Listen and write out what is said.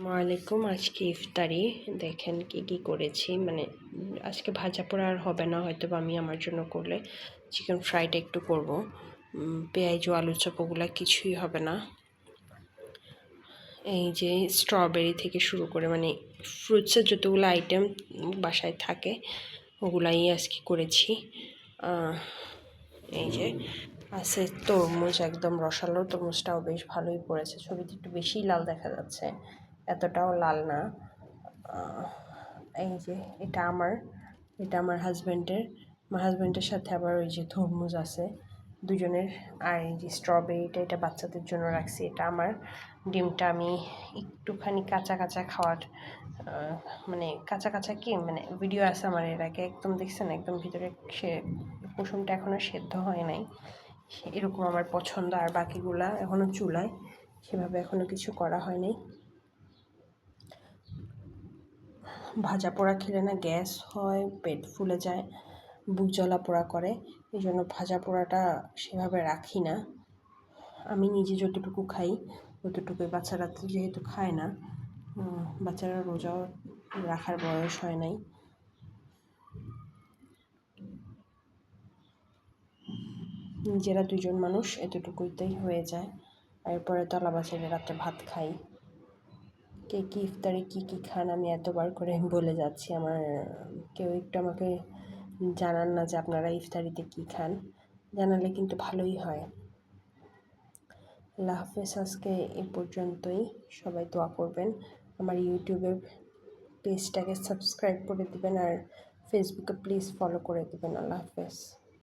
আসসালামাইকুম। আজকে ইফতারি দেখেন কি করেছি। মানে আজকে ভাজা পোড়া আর হবে না, হয়তো বা আমি আমার জন্য করলে চিকেন ফ্রাইটা একটু করব। পেঁয়াজ ও আলু চপ ওগুলা কিছুই হবে না। এই যে স্ট্রবেরি থেকে শুরু করে মানে ফ্রুটসের যতগুলো আইটেম বাসায় থাকে ওগুলাই আজকে করেছি। এই যে আছে তরমুজ, একদম রসালো তরমুজটাও বেশ ভালোই পড়েছে। ছবিতে একটু বেশিই লাল দেখা যাচ্ছে, এতটাও লাল না। এই যে এটা আমার হাজব্যান্ডের। আমার হাজব্যান্ডের সাথে আবার ওই যে তরমুজ আছে দুজনের। আর এই যে স্ট্রবেরিটা, এটা বাচ্চাদের জন্য রাখছি। এটা আমার। ডিমটা আমি একটুখানি কাঁচা কাঁচা খাওয়ার মানে কাঁচা কাঁচা কি মানে ভিডিও আছে আমার এর আগে, একদম দেখছেন একদম ভিতরে সে কুসুমটা এখনও সেদ্ধ হয় নাই, এরকম আমার পছন্দ। আর বাকিগুলা এখনও চুলায়, সেভাবে এখনও কিছু করা হয়নি। ভাজা পোড়া খেলে না গ্যাস হয়, পেট ফুলে যায়, বুক জ্বলা পোড়া করে। এই জন্য ভাজা পোড়াটা সেভাবে রাখি না। আমি নিজে যতটুকু খাই ততটুকুই। বাচ্চারা তো যেহেতু খায় না, বাচ্চারা রোজাও রাখার বয়স হয় নাই। নিজেরা দুজন মানুষ, এতটুকুইতেই হয়ে যায়। এরপরে তলা বাছাইলে রাত্রে ভাত খাই। কে কী ইফতারে কী খান আমি এতবার করে বলে যাচ্ছি। আমার কেউ একটু আমাকে জানান না যে আপনারা ইফতারিতে কী খান, জানালে কিন্তু ভালোই হয়। আল্লাহ হাফেজ। আজকে এ পর্যন্তই। সবাই দোয়া করবেন, আমার ইউটিউবের পেজটাকে সাবস্ক্রাইব করে দেবেন, আর ফেসবুকে প্লিজ ফলো করে দেবেন। আল্লাহ হাফেজ।